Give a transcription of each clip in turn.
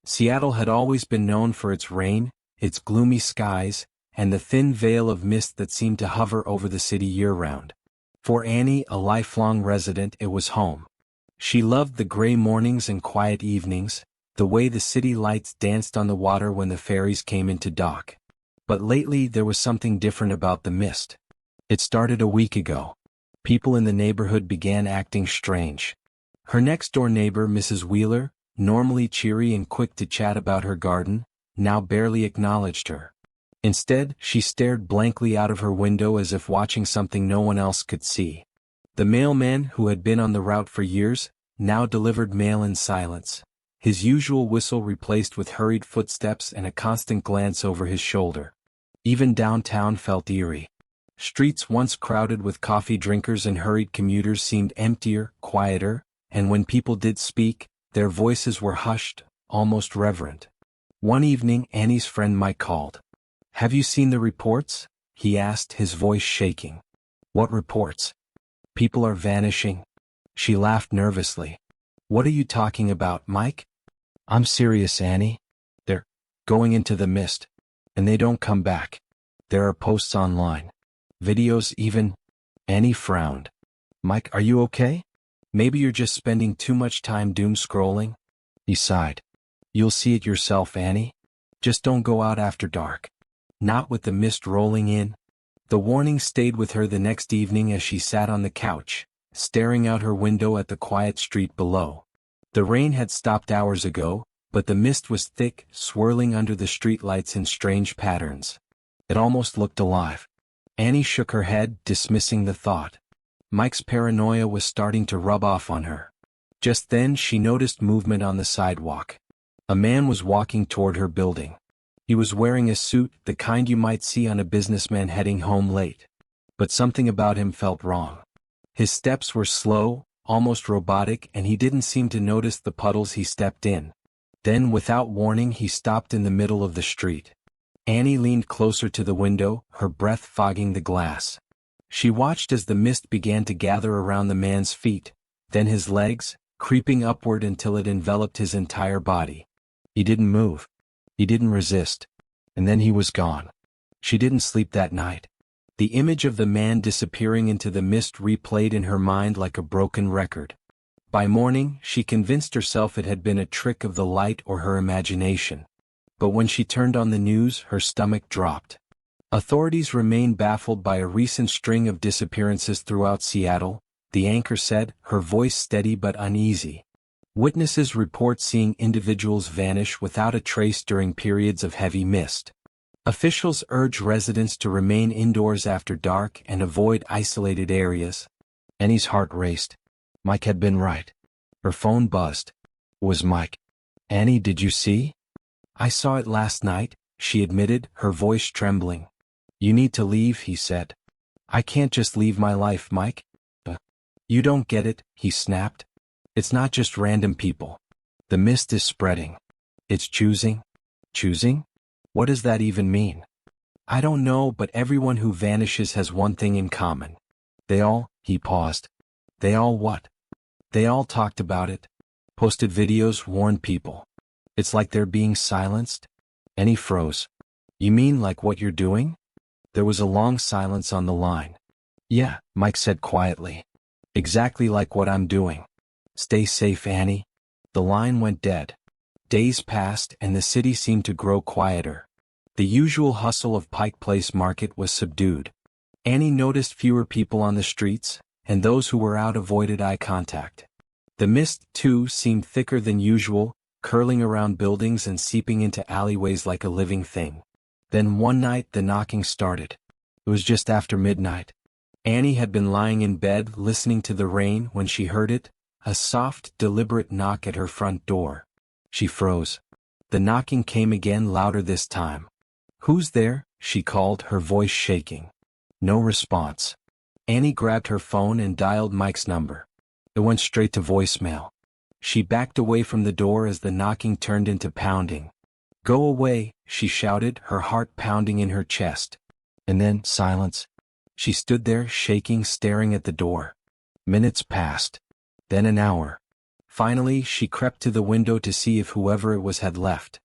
Seattle had always been known for its rain, its gloomy skies, and the thin veil of mist that seemed to hover over the city year-round. For Annie, a lifelong resident, it was home. She loved the gray mornings and quiet evenings, the way the city lights danced on the water when the ferries came into dock. But lately there was something different about the mist. It started a week ago. People in the neighborhood began acting strange. Her next-door neighbor, Mrs. Wheeler, normally cheery and quick to chat about her garden, now barely acknowledged her. Instead, she stared blankly out of her window as if watching something no one else could see. The mailman, who had been on the route for years, now delivered mail in silence, his usual whistle replaced with hurried footsteps and a constant glance over his shoulder. Even downtown felt eerie. Streets once crowded with coffee drinkers and hurried commuters seemed emptier, quieter, and when people did speak, their voices were hushed, almost reverent. One evening, Annie's friend Mike called. "Have you seen the reports?" he asked, his voice shaking. "What reports?" "People are vanishing." She laughed nervously. "What are you talking about, Mike?" "I'm serious, Annie. They're going into the mist. And they don't come back. There are posts online. Videos even." Annie frowned. "Mike, are you okay? Maybe you're just spending too much time doom scrolling?" He sighed. "You'll see it yourself, Annie. Just don't go out after dark. Not with the mist rolling in." The warning stayed with her the next evening as she sat on the couch, staring out her window at the quiet street below. The rain had stopped hours ago, but the mist was thick, swirling under the streetlights in strange patterns. It almost looked alive. Annie shook her head, dismissing the thought. Mike's paranoia was starting to rub off on her. Just then she noticed movement on the sidewalk. A man was walking toward her building. He was wearing a suit, the kind you might see on a businessman heading home late. But something about him felt wrong. His steps were slow, almost robotic, and he didn't seem to notice the puddles he stepped in. Then, without warning, he stopped in the middle of the street. Annie leaned closer to the window, her breath fogging the glass. She watched as the mist began to gather around the man's feet, then his legs, creeping upward until it enveloped his entire body. He didn't move. He didn't resist. And then he was gone. She didn't sleep that night. The image of the man disappearing into the mist replayed in her mind like a broken record. By morning, she convinced herself it had been a trick of the light or her imagination. But when she turned on the news, her stomach dropped. Authorities remain baffled by a recent string of disappearances throughout Seattle, the anchor said, her voice steady but uneasy. Witnesses report seeing individuals vanish without a trace during periods of heavy mist. Officials urge residents to remain indoors after dark and avoid isolated areas. Annie's heart raced. Mike had been right. Her phone buzzed. It was Mike. "Annie, did you see?" "I saw it last night," she admitted, her voice trembling. "You need to leave," he said. "I can't just leave my life, Mike." "You don't get it," he snapped. "It's not just random people. The mist is spreading. It's choosing." "Choosing? What does that even mean?" "I don't know, but everyone who vanishes has one thing in common. They all," he paused. "They all what?" "They all talked about it. Posted videos, warned people. It's like they're being silenced." And he froze. "You mean like what you're doing?" There was a long silence on the line. "Yeah," Mike said quietly. "Exactly like what I'm doing. Stay safe, Annie." The line went dead. Days passed and the city seemed to grow quieter. The usual hustle of Pike Place Market was subdued. Annie noticed fewer people on the streets, and those who were out avoided eye contact. The mist, too, seemed thicker than usual, curling around buildings and seeping into alleyways like a living thing. Then one night the knocking started. It was just after midnight. Annie had been lying in bed listening to the rain when she heard it, a soft, deliberate knock at her front door. She froze. The knocking came again, louder this time. "Who's there?" she called, her voice shaking. No response. Annie grabbed her phone and dialed Mike's number. It went straight to voicemail. She backed away from the door as the knocking turned into pounding. "Go away," she shouted, her heart pounding in her chest. And then silence. She stood there, shaking, staring at the door. Minutes passed. Then an hour. Finally, she crept to the window to see if whoever it was had left.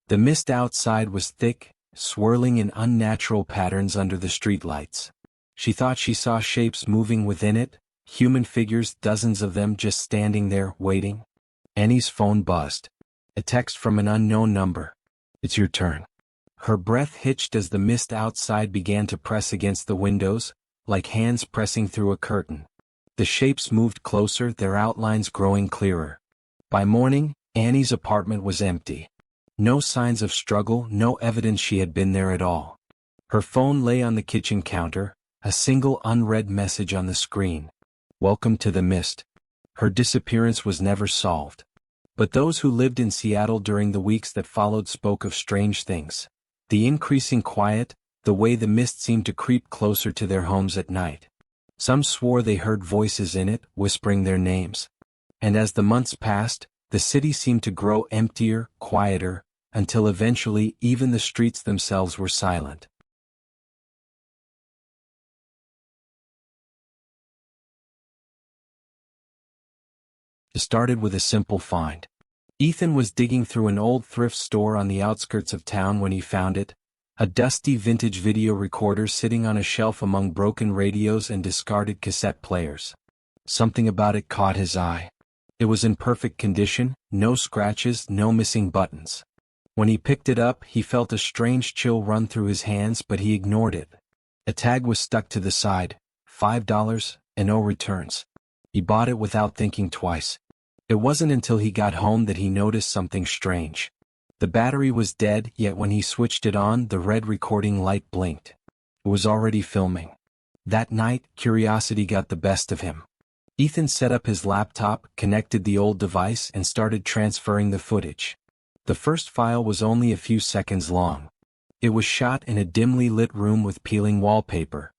The mist outside was thick, swirling in unnatural patterns under the streetlights. She thought she saw shapes moving within it, human figures, dozens of them just standing there, waiting. Annie's phone buzzed. A text from an unknown number. "It's your turn." Her breath hitched as the mist outside began to press against the windows, like hands pressing through a curtain. The shapes moved closer, their outlines growing clearer. By morning, Annie's apartment was empty. No signs of struggle, no evidence she had been there at all. Her phone lay on the kitchen counter, a single unread message on the screen. "Welcome to the mist." Her disappearance was never solved. But those who lived in Seattle during the weeks that followed spoke of strange things. The increasing quiet, the way the mist seemed to creep closer to their homes at night. Some swore they heard voices in it, whispering their names. And as the months passed, the city seemed to grow emptier, quieter, until eventually even the streets themselves were silent. It started with a simple find. Ethan was digging through an old thrift store on the outskirts of town when he found it, a dusty vintage video recorder sitting on a shelf among broken radios and discarded cassette players. Something about it caught his eye. It was in perfect condition, no scratches, no missing buttons. When he picked it up, he felt a strange chill run through his hands, but he ignored it. A tag was stuck to the side, $5, and no returns. He bought it without thinking twice. It wasn't until he got home that he noticed something strange. The battery was dead, yet when he switched it on, the red recording light blinked. It was already filming. That night, curiosity got the best of him. Ethan set up his laptop, connected the old device, and started transferring the footage. The first file was only a few seconds long. It was shot in a dimly lit room with peeling wallpaper.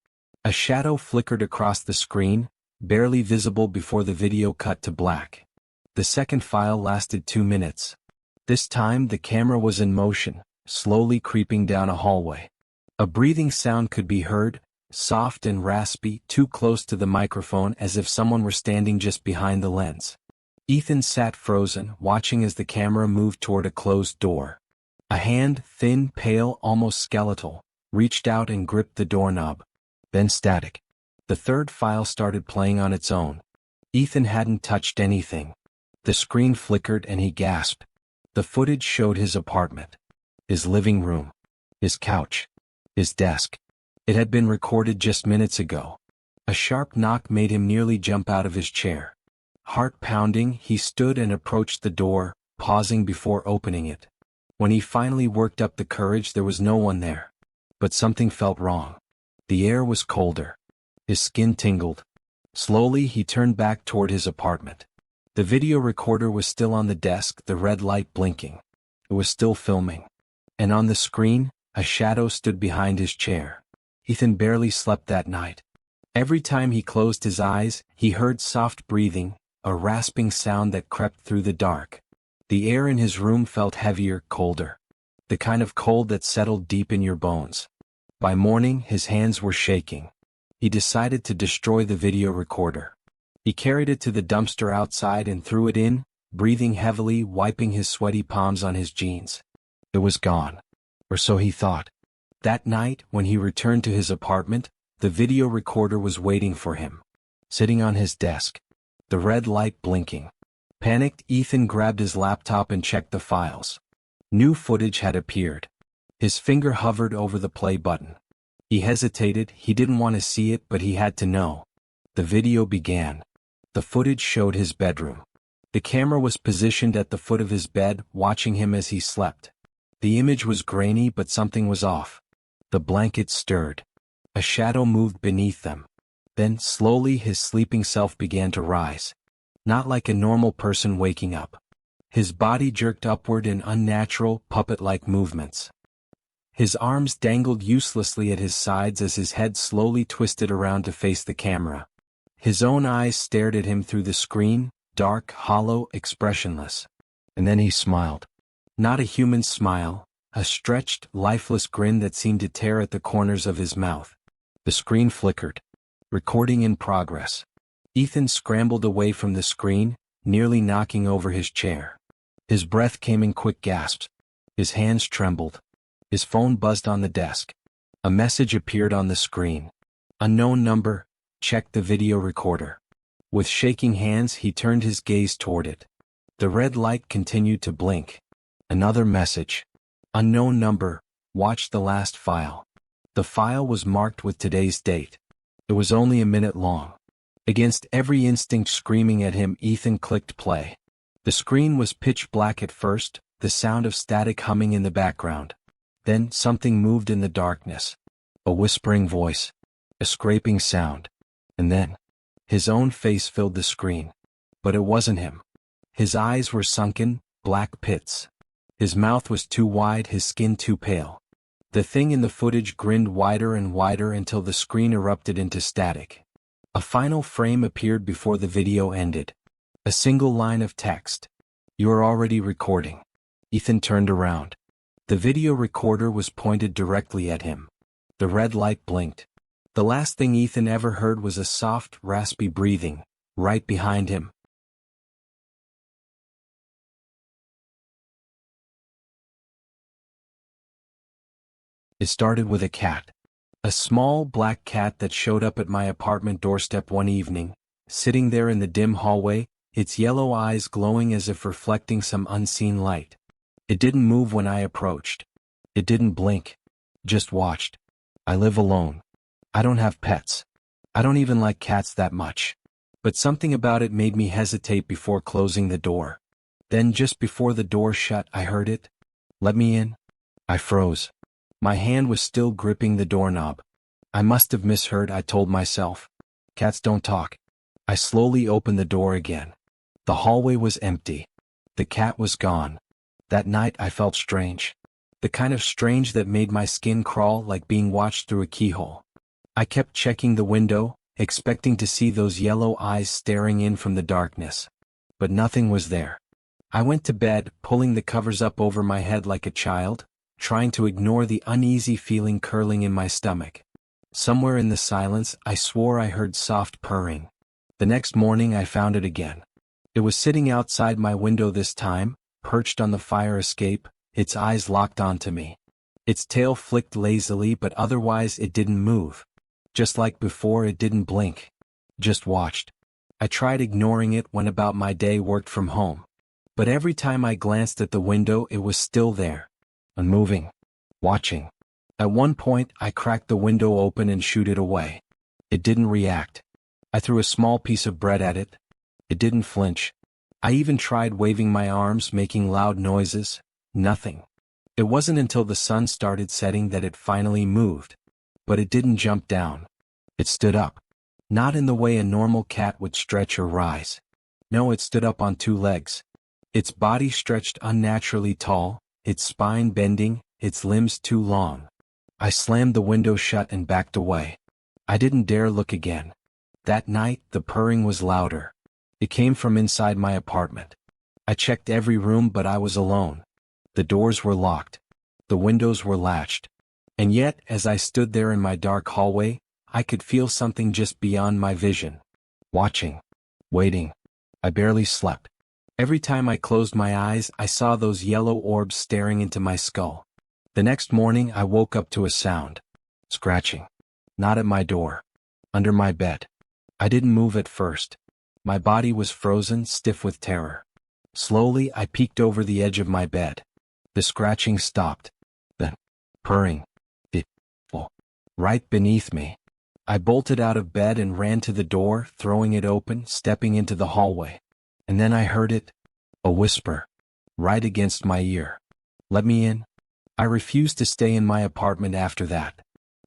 A shadow flickered across the screen, barely visible before the video cut to black. The second file lasted 2 minutes. This time the camera was in motion, slowly creeping down a hallway. A breathing sound could be heard, soft and raspy, too close to the microphone as if someone were standing just behind the lens. Ethan sat frozen, watching as the camera moved toward a closed door. A hand, thin, pale, almost skeletal, reached out and gripped the doorknob. Then static. The third file started playing on its own. Ethan hadn't touched anything. The screen flickered and he gasped. The footage showed his apartment. His living room. His couch. His desk. It had been recorded just minutes ago. A sharp knock made him nearly jump out of his chair. Heart pounding, he stood and approached the door, pausing before opening it. When he finally worked up the courage, there was no one there. But something felt wrong. The air was colder. His skin tingled. Slowly, he turned back toward his apartment. The video recorder was still on the desk, the red light blinking. It was still filming. And on the screen, a shadow stood behind his chair. Ethan barely slept that night. Every time he closed his eyes, he heard soft breathing, a rasping sound that crept through the dark. The air in his room felt heavier, colder. The kind of cold that settled deep in your bones. By morning, his hands were shaking. He decided to destroy the video recorder. He carried it to the dumpster outside and threw it in, breathing heavily, wiping his sweaty palms on his jeans. It was gone. Or so he thought. That night, when he returned to his apartment, the video recorder was waiting for him. Sitting on his desk. The red light blinking. Panicked, Ethan grabbed his laptop and checked the files. New footage had appeared. His finger hovered over the play button. He hesitated, he didn't want to see it, but he had to know. The video began. The footage showed his bedroom. The camera was positioned at the foot of his bed, watching him as he slept. The image was grainy, but something was off. The blankets stirred. A shadow moved beneath them. Then, slowly, his sleeping self began to rise. Not like a normal person waking up. His body jerked upward in unnatural, puppet-like movements. His arms dangled uselessly at his sides as his head slowly twisted around to face the camera. His own eyes stared at him through the screen, dark, hollow, expressionless. And then he smiled. Not a human smile, a stretched, lifeless grin that seemed to tear at the corners of his mouth. The screen flickered. Recording in progress. Ethan scrambled away from the screen, nearly knocking over his chair. His breath came in quick gasps. His hands trembled. His phone buzzed on the desk. A message appeared on the screen. Unknown number, check the video recorder. With shaking hands, he turned his gaze toward it. The red light continued to blink. Another message. Unknown number, watch the last file. The file was marked with today's date. It was only a minute long. Against every instinct screaming at him, Ethan clicked play. The screen was pitch black at first, the sound of static humming in the background. Then something moved in the darkness. A whispering voice. A scraping sound. And then, his own face filled the screen. But it wasn't him. His eyes were sunken, black pits. His mouth was too wide, his skin too pale. The thing in the footage grinned wider and wider until the screen erupted into static. A final frame appeared before the video ended. A single line of text. You are already recording. Ethan turned around. The video recorder was pointed directly at him. The red light blinked. The last thing Ethan ever heard was a soft, raspy breathing, right behind him. It started with a cat. A small, black cat that showed up at my apartment doorstep one evening, sitting there in the dim hallway, its yellow eyes glowing as if reflecting some unseen light. It didn't move when I approached. It didn't blink. Just watched. I live alone. I don't have pets. I don't even like cats that much. But something about it made me hesitate before closing the door. Then just before the door shut, I heard it. Let me in. I froze. My hand was still gripping the doorknob. I must have misheard, I told myself. Cats don't talk. I slowly opened the door again. The hallway was empty. The cat was gone. That night I felt strange. The kind of strange that made my skin crawl, like being watched through a keyhole. I kept checking the window, expecting to see those yellow eyes staring in from the darkness. But nothing was there. I went to bed, pulling the covers up over my head like a child, trying to ignore the uneasy feeling curling in my stomach. Somewhere in the silence, I swore I heard soft purring. The next morning I found it again. It was sitting outside my window this time, perched on the fire escape, its eyes locked onto me. Its tail flicked lazily, but otherwise it didn't move. Just like before, it didn't blink. Just watched. I tried ignoring it, went about my day, worked from home. But every time I glanced at the window, it was still there. Unmoving. Watching. At one point, I cracked the window open and shooed it away. It didn't react. I threw a small piece of bread at it. It didn't flinch. I even tried waving my arms, making loud noises. Nothing. It wasn't until the sun started setting that it finally moved. But it didn't jump down. It stood up. Not in the way a normal cat would stretch or rise. No, it stood up on two legs. Its body stretched unnaturally tall, its spine bending, its limbs too long. I slammed the window shut and backed away. I didn't dare look again. That night, the purring was louder. It came from inside my apartment. I checked every room, but I was alone. The doors were locked. The windows were latched. And yet, as I stood there in my dark hallway, I could feel something just beyond my vision. Watching. Waiting. I barely slept. Every time I closed my eyes, I saw those yellow orbs staring into my skull. The next morning, I woke up to a sound. Scratching. Not at my door. Under my bed. I didn't move at first. My body was frozen, stiff with terror. Slowly, I peeked over the edge of my bed. The scratching stopped. Then, purring. Right beneath me. I bolted out of bed and ran to the door, throwing it open, stepping into the hallway. And then I heard it. A whisper. Right against my ear. Let me in. I refused to stay in my apartment after that.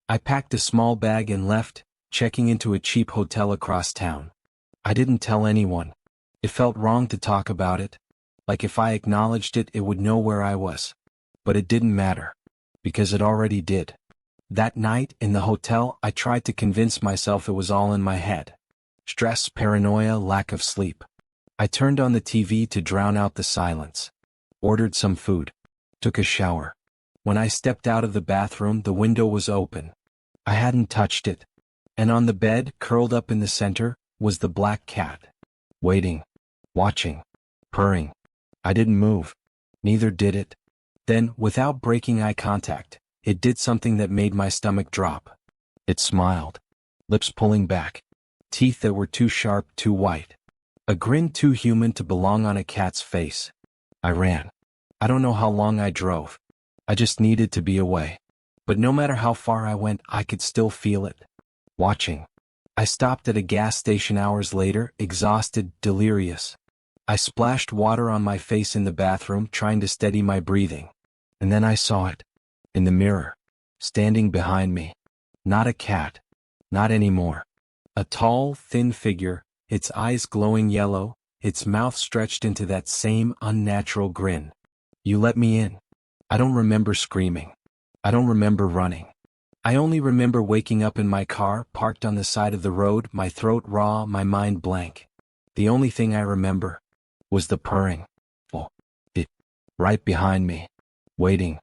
I packed a small bag and left, checking into a cheap hotel across town. I didn't tell anyone. It felt wrong to talk about it. Like if I acknowledged it, it would know where I was. But it didn't matter. Because it already did. That night, in the hotel, I tried to convince myself it was all in my head. Stress, paranoia, lack of sleep. I turned on the TV to drown out the silence. Ordered some food. Took a shower. When I stepped out of the bathroom, the window was open. I hadn't touched it. And on the bed, curled up in the center, was the black cat. Waiting. watching, purring. I didn't move. Neither did it. Then, without breaking eye contact, it did something that made my stomach drop. It smiled. Lips pulling back. Teeth that were too sharp, too white. A grin too human to belong on a cat's face. I ran. I don't know how long I drove. I just needed to be away. But no matter how far I went, I could still feel it. Watching. I stopped at a gas station hours later, exhausted, delirious. I splashed water on my face in the bathroom, trying to steady my breathing. And then I saw it. In the mirror. Standing behind me. Not a cat. Not anymore. A tall, thin figure, its eyes glowing yellow, its mouth stretched into that same unnatural grin. You let me in. I don't remember screaming. I don't remember running. I only remember waking up in my car, parked on the side of the road, my throat raw, my mind blank. The only thing I remember was the purring. Oh, it, right behind me, waiting.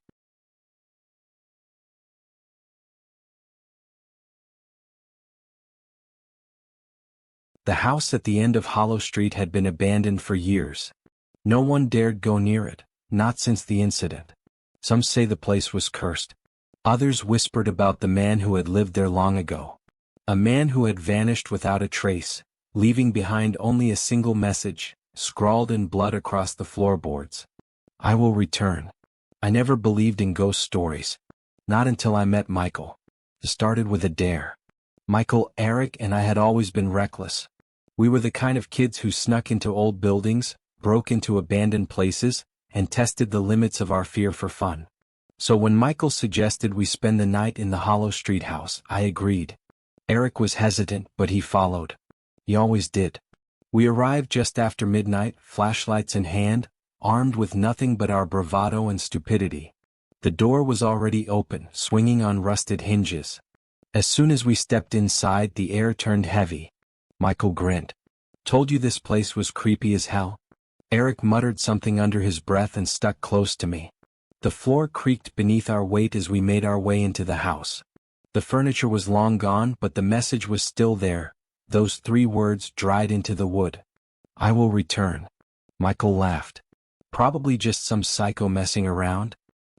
The house at the end of Hollow Street had been abandoned for years. No one dared go near it, not since the incident. Some say the place was cursed. Others whispered about the man who had lived there long ago. A man who had vanished without a trace, leaving behind only a single message, scrawled in blood across the floorboards. I will return. I never believed in ghost stories. Not until I met Michael. It started with a dare. Michael, Eric, and I had always been reckless. We were the kind of kids who snuck into old buildings, broke into abandoned places, and tested the limits of our fear for fun. So when Michael suggested we spend the night in the Hollow Street house, I agreed. Eric was hesitant, but he followed. He always did. We arrived just after midnight, flashlights in hand, armed with nothing but our bravado and stupidity. The door was already open, swinging on rusted hinges. As soon as we stepped inside, the air turned heavy. Michael grinned. Told you this place was creepy as hell? Eric muttered something under his breath and stuck close to me. The floor creaked beneath our weight as we made our way into the house. The furniture was long gone, but the message was still there, those 3 words dried into the wood. I will return. Michael laughed. Probably just some psycho messing around.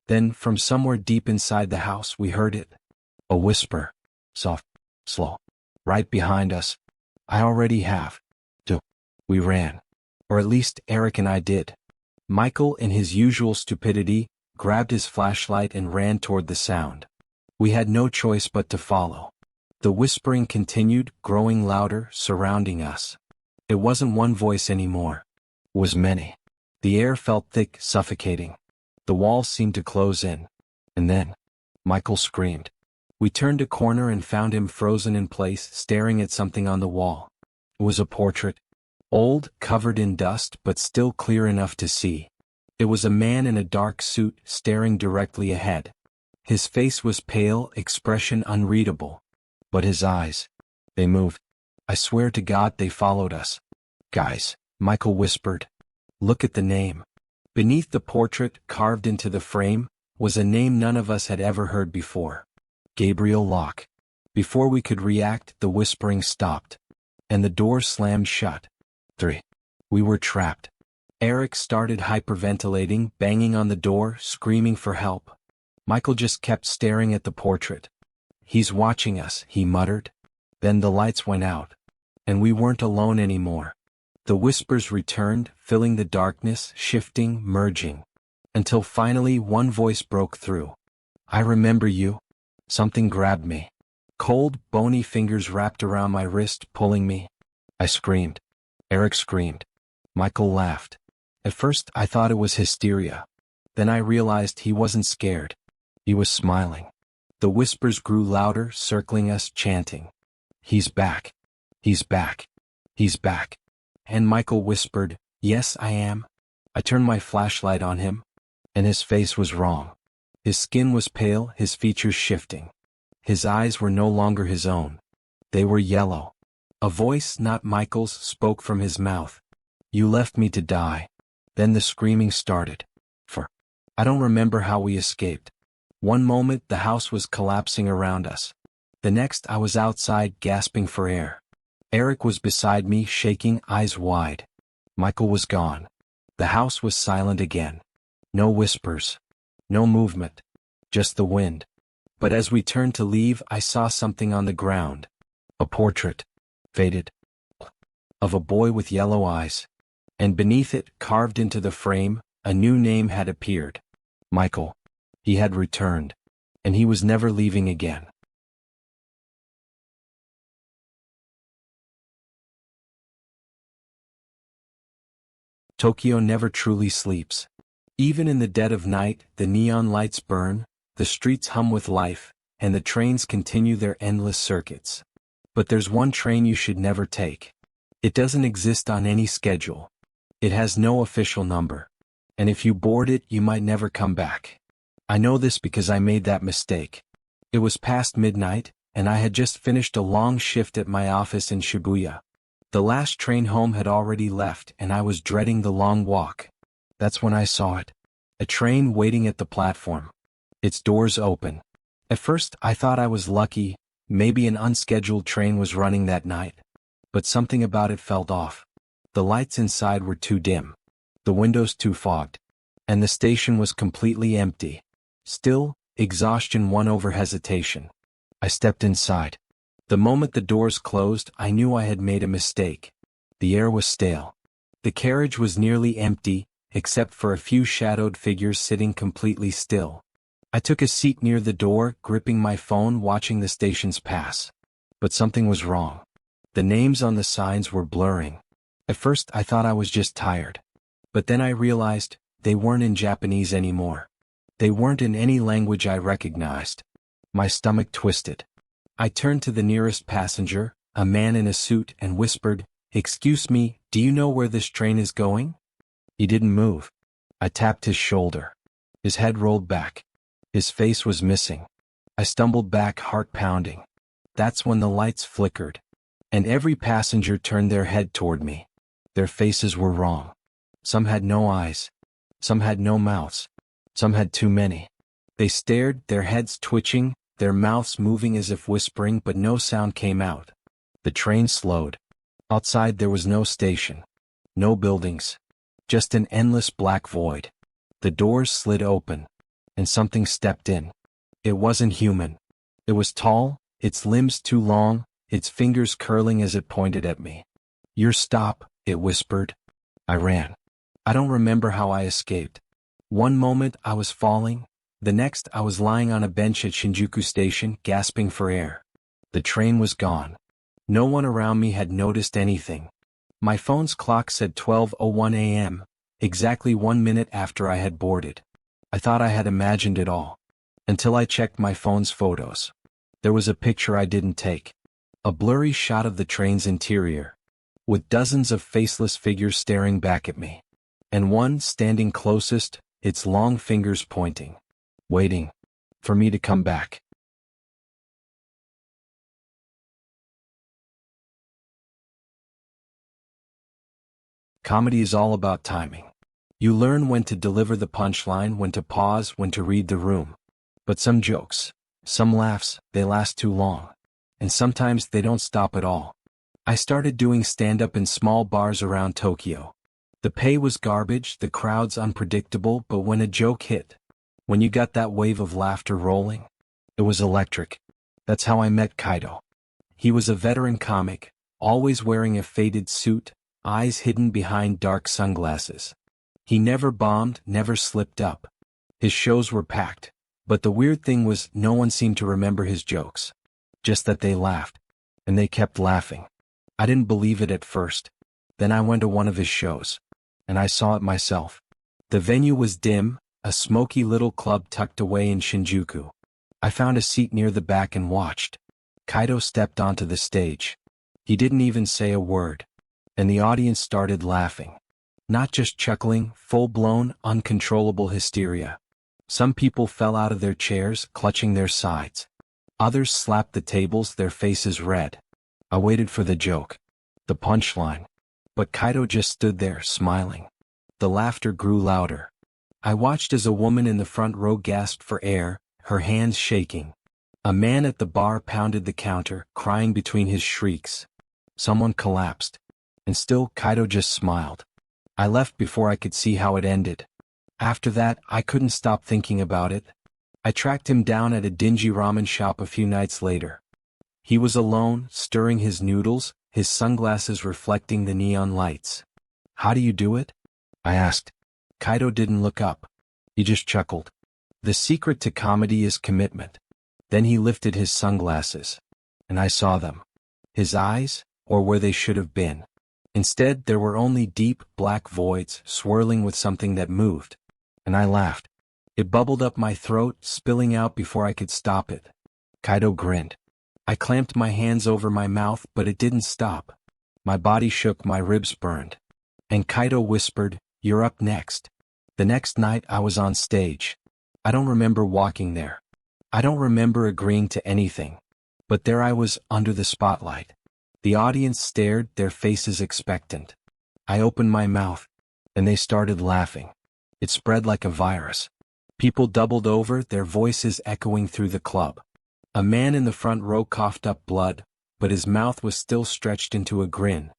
Then, from somewhere deep inside the house, we heard it. A whisper. Soft, slow. Right behind us. I already have. We ran. Or at least Eric and I did. Michael, in his usual stupidity, grabbed his flashlight and ran toward the sound. We had no choice but to follow. The whispering continued, growing louder, surrounding us. It wasn't one voice anymore. It was many. The air felt thick, suffocating. The walls seemed to close in. And then, Michael screamed. We turned a corner and found him frozen in place, staring at something on the wall. It was a portrait. Old, covered in dust, but still clear enough to see. It was a man in a dark suit, staring directly ahead. His face was pale, expression unreadable. But his eyes, they moved. I swear to God they followed us. Guys, Michael whispered. Look at the name. Beneath the portrait, carved into the frame, was a name none of us had ever heard before. Gabriel Locke. Before we could react, the whispering stopped. And the door slammed shut. 3. We were trapped. Eric started hyperventilating, banging on the door, screaming for help. Michael just kept staring at the portrait. He's watching us, he muttered. Then the lights went out. And we weren't alone anymore. The whispers returned, filling the darkness, shifting, merging. Until finally one voice broke through. I remember you. Something grabbed me. Cold, bony fingers wrapped around my wrist, pulling me. I screamed. Eric screamed. Michael laughed. At first I thought it was hysteria. Then I realized he wasn't scared. He was smiling. The whispers grew louder, circling us, chanting. He's back. He's back. He's back. And Michael whispered, yes, I am. I turned my flashlight on him. And his face was wrong. His skin was pale, his features shifting. His eyes were no longer his own. They were yellow. A voice, not Michael's, spoke from his mouth. You left me to die. Then the screaming started. I don't remember how we escaped. One moment the house was collapsing around us. The next I was outside gasping for air. Eric was beside me, shaking, eyes wide. Michael was gone. The house was silent again. No whispers. No movement. Just the wind. But as we turned to leave, I saw something on the ground. A portrait. Faded. Of a boy with yellow eyes. And beneath it, carved into the frame, a new name had appeared. Michael. He had returned. And he was never leaving again. Tokyo never truly sleeps. Even in the dead of night, the neon lights burn, the streets hum with life, and the trains continue their endless circuits. But there's one train you should never take. It doesn't exist on any schedule. It has no official number. And if you board it, you might never come back. I know this because I made that mistake. It was past midnight, and I had just finished a long shift at my office in Shibuya. The last train home had already left, and I was dreading the long walk. That's when I saw it. A train waiting at the platform. Its doors open. At first, I thought I was lucky, maybe an unscheduled train was running that night. But something about it felt off. The lights inside were too dim. The windows too fogged. And the station was completely empty. Still, exhaustion won over hesitation. I stepped inside. The moment the doors closed, I knew I had made a mistake. The air was stale. The carriage was nearly empty, except for a few shadowed figures sitting completely still. I took a seat near the door, gripping my phone, watching the stations pass. But something was wrong. The names on the signs were blurring. At first, I thought I was just tired. But then I realized, they weren't in Japanese anymore. They weren't in any language I recognized. My stomach twisted. I turned to the nearest passenger, a man in a suit, and whispered, "Excuse me, do you know where this train is going?" He didn't move. I tapped his shoulder. His head rolled back. His face was missing. I stumbled back, heart pounding. That's when the lights flickered. And every passenger turned their head toward me. Their faces were wrong. Some had no eyes. Some had no mouths. Some had too many. They stared, their heads twitching, their mouths moving as if whispering, but no sound came out. The train slowed. Outside there was no station. No buildings. Just an endless black void. The doors slid open. And something stepped in. It wasn't human. It was tall, its limbs too long, its fingers curling as it pointed at me. "Your stop," it whispered. I ran. I don't remember how I escaped. One moment I was falling, the next I was lying on a bench at Shinjuku Station, gasping for air. The train was gone. No one around me had noticed anything. My phone's clock said 12:01 a.m., exactly 1 minute after I had boarded. I thought I had imagined it all. Until I checked my phone's photos. There was a picture I didn't take. A blurry shot of the train's interior. With dozens of faceless figures staring back at me. And one standing closest, its long fingers pointing. Waiting. For me to come back. Comedy is all about timing. You learn when to deliver the punchline, when to pause, when to read the room. But some jokes, some laughs, they last too long. And sometimes they don't stop at all. I started doing stand-up in small bars around Tokyo. The pay was garbage, the crowds unpredictable, but when a joke hit, when you got that wave of laughter rolling, it was electric. That's how I met Kaido. He was a veteran comic, always wearing a faded suit, eyes hidden behind dark sunglasses. He never bombed, never slipped up. His shows were packed, but the weird thing was no one seemed to remember his jokes. Just that they laughed. And they kept laughing. I didn't believe it at first. Then I went to one of his shows. And I saw it myself. The venue was dim, a smoky little club tucked away in Shinjuku. I found a seat near the back and watched. Kaido stepped onto the stage. He didn't even say a word. And the audience started laughing. Not just chuckling, full-blown, uncontrollable hysteria. Some people fell out of their chairs, clutching their sides. Others slapped the tables, their faces red. I waited for the joke. The punchline. But Kaido just stood there, smiling. The laughter grew louder. I watched as a woman in the front row gasped for air, her hands shaking. A man at the bar pounded the counter, crying between his shrieks. Someone collapsed. And still Kaido just smiled. I left before I could see how it ended. After that, I couldn't stop thinking about it. I tracked him down at a dingy ramen shop a few nights later. He was alone, stirring his noodles, his sunglasses reflecting the neon lights. "How do you do it?" I asked. Kaido didn't look up. He just chuckled. "The secret to comedy is commitment." Then he lifted his sunglasses. And I saw them. His eyes, or where they should have been. Instead, there were only deep, black voids, swirling with something that moved. And I laughed. It bubbled up my throat, spilling out before I could stop it. Kaido grinned. I clamped my hands over my mouth, but it didn't stop. My body shook, my ribs burned. And Kaido whispered, "You're up next." The next night I was on stage. I don't remember walking there. I don't remember agreeing to anything. But there I was, under the spotlight. The audience stared, their faces expectant. I opened my mouth, and they started laughing. It spread like a virus. People doubled over, their voices echoing through the club. A man in the front row coughed up blood, but his mouth was still stretched into a grin.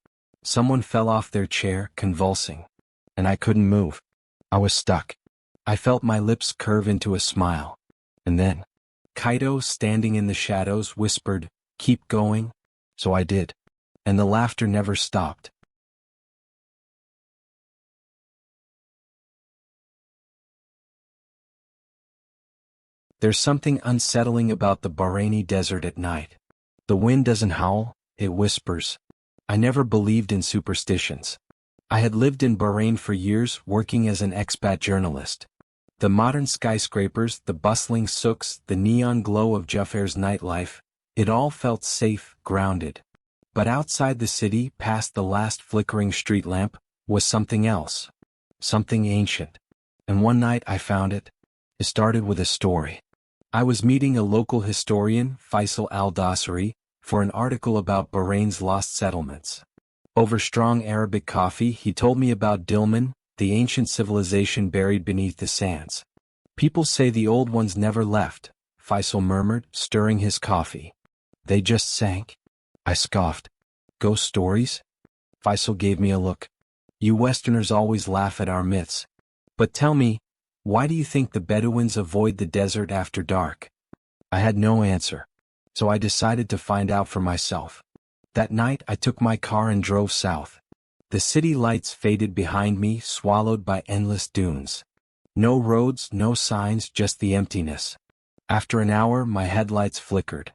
Someone fell off their chair, convulsing. And I couldn't move. I was stuck. I felt my lips curve into a smile. And then, Kaido, standing in the shadows, whispered, "Keep going." So I did. And the laughter never stopped. There's something unsettling about the Bahraini desert at night. The wind doesn't howl, it whispers. I never believed in superstitions. I had lived in Bahrain for years, working as an expat journalist. The modern skyscrapers, the bustling souks, the neon glow of Jafar's nightlife, it all felt safe, grounded. But outside the city, past the last flickering street lamp, was something else. Something ancient. And one night I found it. It started with a story. I was meeting a local historian, Faisal al-Dosari, for an article about Bahrain's lost settlements. Over strong Arabic coffee, he told me about Dilmun, the ancient civilization buried beneath the sands. "People say the old ones never left," Faisal murmured, stirring his coffee. "They just sank." I scoffed. "Ghost stories?" Faisal gave me a look. "You Westerners always laugh at our myths. But tell me, why do you think the Bedouins avoid the desert after dark?" I had no answer. So I decided to find out for myself. That night I took my car and drove south. The city lights faded behind me, swallowed by endless dunes. No roads, no signs, just the emptiness. After an hour, my headlights flickered.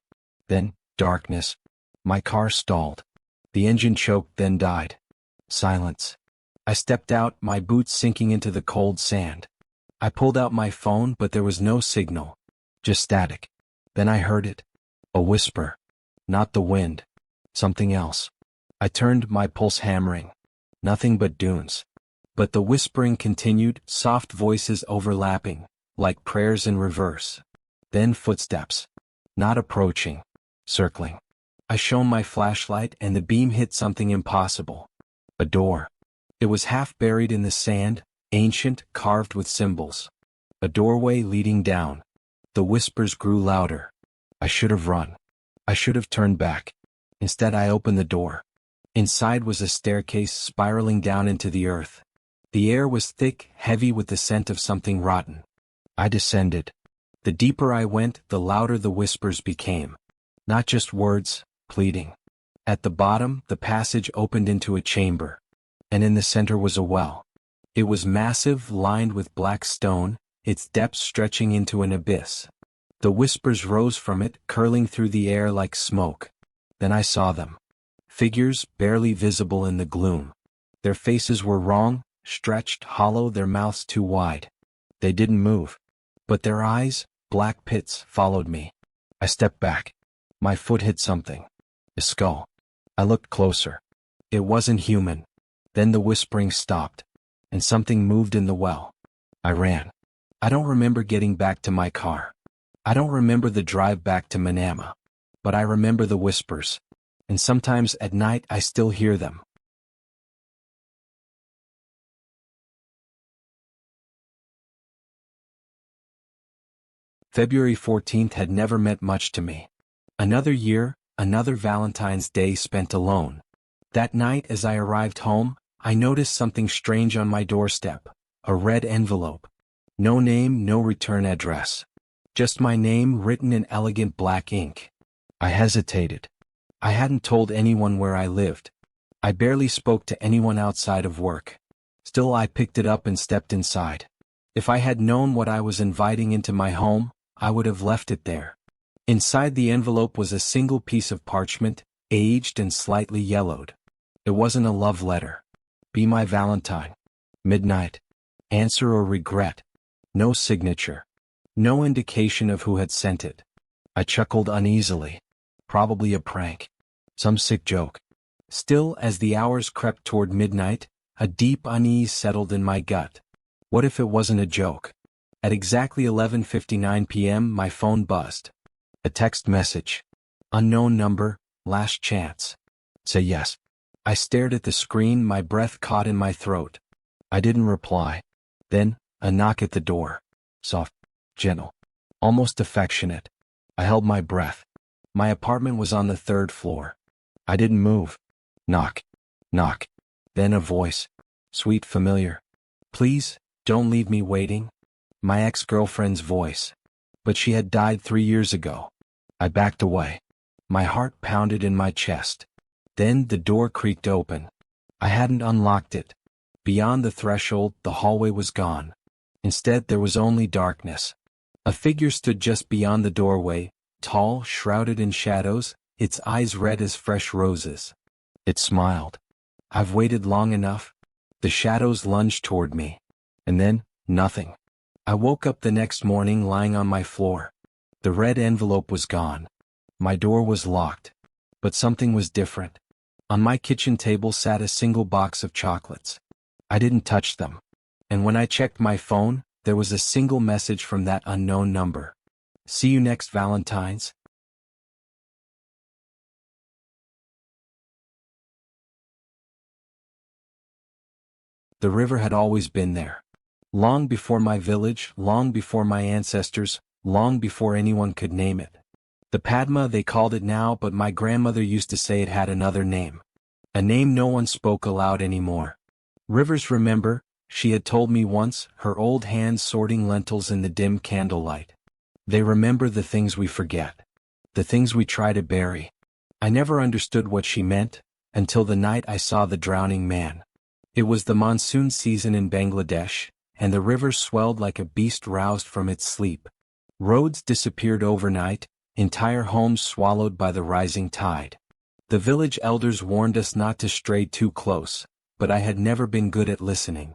Then, darkness. My car stalled. The engine choked, then died. Silence. I stepped out, my boots sinking into the cold sand. I pulled out my phone, but there was no signal. Just static. Then I heard it. A whisper. Not the wind. Something else. I turned, my pulse hammering. Nothing but dunes. But the whispering continued, soft voices overlapping, like prayers in reverse. Then footsteps. Not approaching. Circling. I shone my flashlight and the beam hit something impossible. A door. It was half buried in the sand, ancient, carved with symbols. A doorway leading down. The whispers grew louder. I should have run. I should have turned back. Instead I opened the door. Inside was a staircase spiraling down into the earth. The air was thick, heavy with the scent of something rotten. I descended. The deeper I went, the louder the whispers became. Not just words, pleading. At the bottom, the passage opened into a chamber. And in the center was a well. It was massive, lined with black stone, its depths stretching into an abyss. The whispers rose from it, curling through the air like smoke. Then I saw them. Figures barely visible in the gloom. Their faces were wrong, stretched, hollow, their mouths too wide. They didn't move. But their eyes, black pits, followed me. I stepped back. My foot hit something. A skull. I looked closer. It wasn't human. Then the whispering stopped. And something moved in the well. I ran. I don't remember getting back to my car. I don't remember the drive back to Manama. But I remember the whispers. And sometimes at night I still hear them. February 14th had never meant much to me. Another year, another Valentine's Day spent alone. That night as I arrived home, I noticed something strange on my doorstep. A red envelope. No name, no return address. Just my name written in elegant black ink. I hesitated. I hadn't told anyone where I lived. I barely spoke to anyone outside of work. Still, I picked it up and stepped inside. If I had known what I was inviting into my home, I would have left it there. Inside the envelope was a single piece of parchment, aged and slightly yellowed. It wasn't a love letter. Be my Valentine. Midnight. Answer or regret. No signature. No indication of who had sent it. I chuckled uneasily. Probably a prank. Some sick joke. Still, as the hours crept toward midnight, a deep unease settled in my gut. What if it wasn't a joke? At exactly 11:59 p.m. my phone buzzed. A text message. Unknown number, last chance. Say yes. I stared at the screen, my breath caught in my throat. I didn't reply. Then, a knock at the door. Soft, gentle, almost affectionate. I held my breath. My apartment was on the 3rd floor. I didn't move. Knock. Knock. Then a voice. Sweet, familiar. Please, don't leave me waiting. My ex-girlfriend's voice. But she had died 3 years ago. I backed away. My heart pounded in my chest. Then the door creaked open. I hadn't unlocked it. Beyond the threshold, the hallway was gone. Instead, there was only darkness. A figure stood just beyond the doorway, tall, shrouded in shadows, its eyes red as fresh roses. It smiled. I've waited long enough. The shadows lunged toward me. And then, nothing. I woke up the next morning lying on my floor. The red envelope was gone. My door was locked. But something was different. On my kitchen table sat a single box of chocolates. I didn't touch them. And when I checked my phone, there was a single message from that unknown number. See you next Valentine's. The river had always been there. Long before my village, long before my ancestors, long before anyone could name it. The Padma they called it now, but my grandmother used to say it had another name. A name no one spoke aloud anymore. Rivers remember, she had told me once, her old hands sorting lentils in the dim candlelight. They remember the things we forget. The things we try to bury. I never understood what she meant, until the night I saw the drowning man. It was the monsoon season in Bangladesh, and the river swelled like a beast roused from its sleep. Roads disappeared overnight, entire homes swallowed by the rising tide. The village elders warned us not to stray too close, but I had never been good at listening.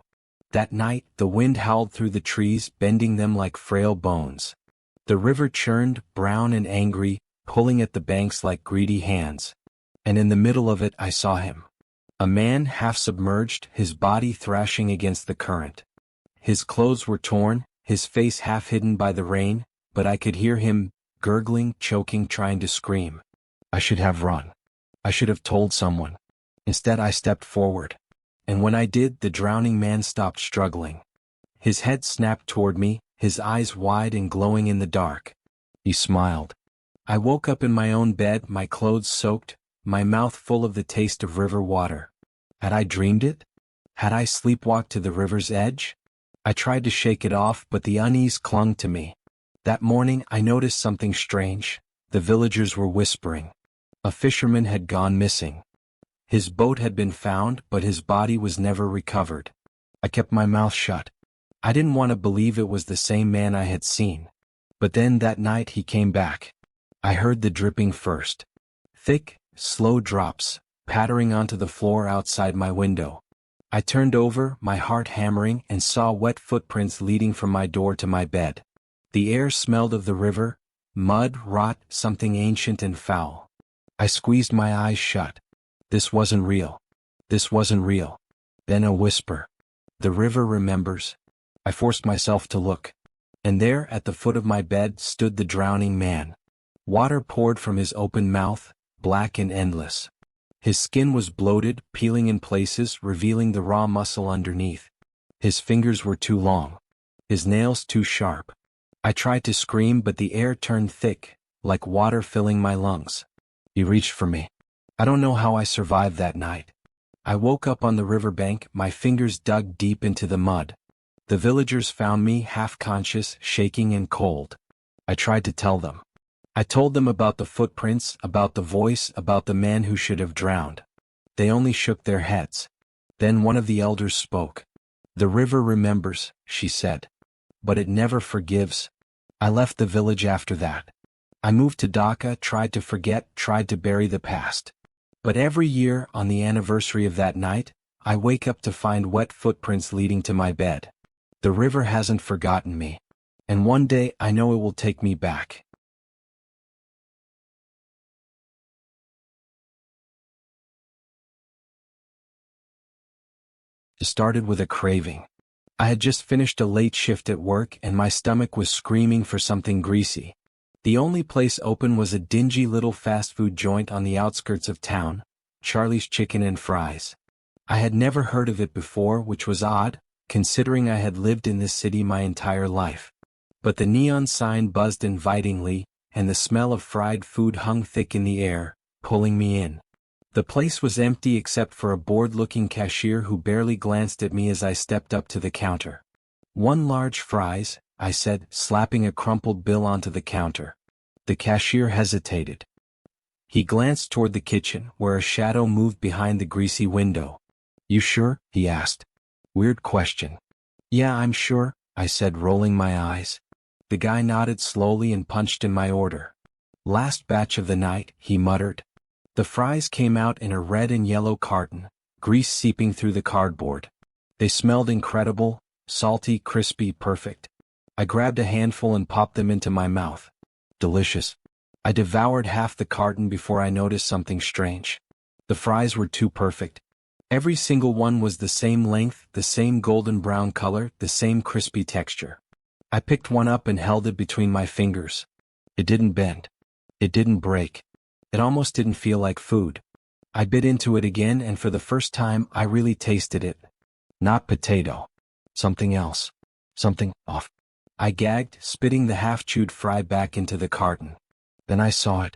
That night, the wind howled through the trees, bending them like frail bones. The river churned, brown and angry, pulling at the banks like greedy hands. And in the middle of it I saw him. A man half submerged, his body thrashing against the current. His clothes were torn, his face half hidden by the rain, but I could hear him, gurgling, choking, trying to scream. I should have run. I should have told someone. Instead I stepped forward. And when I did, the drowning man stopped struggling. His head snapped toward me, his eyes wide and glowing in the dark. He smiled. I woke up in my own bed, my clothes soaked, my mouth full of the taste of river water. Had I dreamed it? Had I sleepwalked to the river's edge? I tried to shake it off, but the unease clung to me. That morning I noticed something strange. The villagers were whispering. A fisherman had gone missing. His boat had been found, but his body was never recovered. I kept my mouth shut. I didn't want to believe it was the same man I had seen. But then that night he came back. I heard the dripping first. Thick, slow drops, pattering onto the floor outside my window. I turned over, my heart hammering, and saw wet footprints leading from my door to my bed. The air smelled of the river, mud, rot, something ancient and foul. I squeezed my eyes shut. This wasn't real. This wasn't real. Then a whisper. The river remembers. I forced myself to look. And there, at the foot of my bed, stood the drowning man. Water poured from his open mouth, black and endless. His skin was bloated, peeling in places, revealing the raw muscle underneath. His fingers were too long. His nails too sharp. I tried to scream, but the air turned thick, like water filling my lungs. He reached for me. I don't know how I survived that night. I woke up on the riverbank, my fingers dug deep into the mud. The villagers found me half-conscious, shaking and cold. I tried to tell them. I told them about the footprints, about the voice, about the man who should have drowned. They only shook their heads. Then one of the elders spoke. "The river remembers," she said. "But it never forgives." I left the village after that. I moved to Dhaka, tried to forget, tried to bury the past. But every year, on the anniversary of that night, I wake up to find wet footprints leading to my bed. The river hasn't forgotten me. And one day I know it will take me back. It started with a craving. I had just finished a late shift at work and my stomach was screaming for something greasy. The only place open was a dingy little fast food joint on the outskirts of town, Charlie's Chicken and Fries. I had never heard of it before, which was odd, considering I had lived in this city my entire life. But the neon sign buzzed invitingly, and the smell of fried food hung thick in the air, pulling me in. The place was empty except for a bored-looking cashier who barely glanced at me as I stepped up to the counter. "One large fries," I said, slapping a crumpled bill onto the counter. The cashier hesitated. He glanced toward the kitchen, where a shadow moved behind the greasy window. "You sure?" he asked. Weird question. "Yeah, I'm sure," I said, rolling my eyes. The guy nodded slowly and punched in my order. "Last batch of the night," he muttered. The fries came out in a red and yellow carton, grease seeping through the cardboard. They smelled incredible, salty, crispy, perfect. I grabbed a handful and popped them into my mouth. Delicious. I devoured half the carton before I noticed something strange. The fries were too perfect. Every single one was the same length, the same golden brown color, the same crispy texture. I picked one up and held it between my fingers. It didn't bend. It didn't break. It almost didn't feel like food. I bit into it again and for the first time I really tasted it. Not potato. Something else. Something off. I gagged, spitting the half-chewed fry back into the carton. Then I saw it.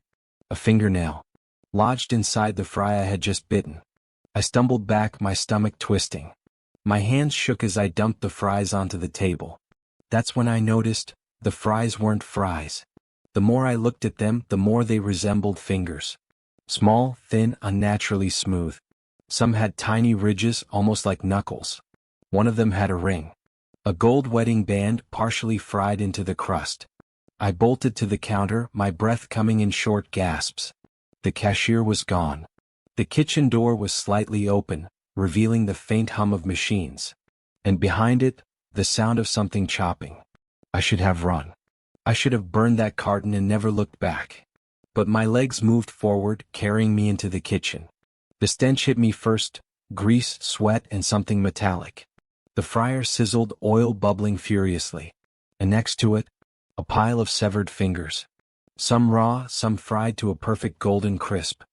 A fingernail. Lodged inside the fry I had just bitten. I stumbled back, my stomach twisting. My hands shook as I dumped the fries onto the table. That's when I noticed, the fries weren't fries. The more I looked at them, the more they resembled fingers. Small, thin, unnaturally smooth. Some had tiny ridges, almost like knuckles. One of them had a ring. A gold wedding band partially fried into the crust. I bolted to the counter, my breath coming in short gasps. The cashier was gone. The kitchen door was slightly open, revealing the faint hum of machines. And behind it, the sound of something chopping. I should have run. I should have burned that carton and never looked back. But my legs moved forward, carrying me into the kitchen. The stench hit me first, grease, sweat, and something metallic. The fryer sizzled, oil bubbling furiously. And next to it, a pile of severed fingers. Some raw, some fried to a perfect golden crisp.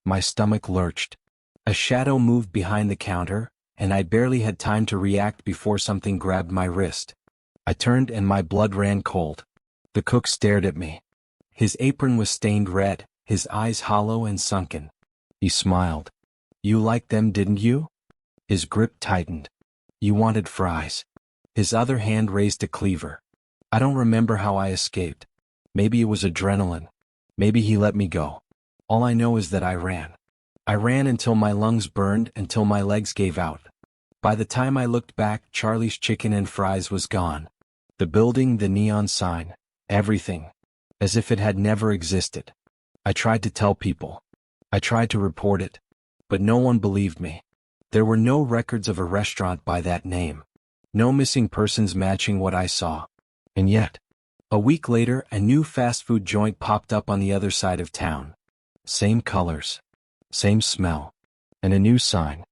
My stomach lurched. A shadow moved behind the counter, and I barely had time to react before something grabbed my wrist. I turned and my blood ran cold. The cook stared at me. His apron was stained red, his eyes hollow and sunken. He smiled. "You liked them, didn't you?" His grip tightened. "You wanted fries." His other hand raised a cleaver. I don't remember how I escaped. Maybe it was adrenaline. Maybe he let me go. All I know is that I ran. I ran until my lungs burned, until my legs gave out. By the time I looked back, Charlie's Chicken and Fries was gone. The building, the neon sign, everything. As if it had never existed. I tried to tell people. I tried to report it. But no one believed me. There were no records of a restaurant by that name. No missing persons matching what I saw. And yet, a week later, a new fast food joint popped up on the other side of town. Same colors. Same smell. And a new sign.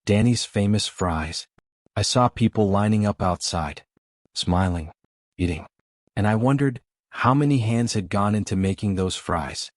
Danny's Famous Fries. I saw people lining up outside. Smiling. Eating. And I wondered, how many hands had gone into making those fries?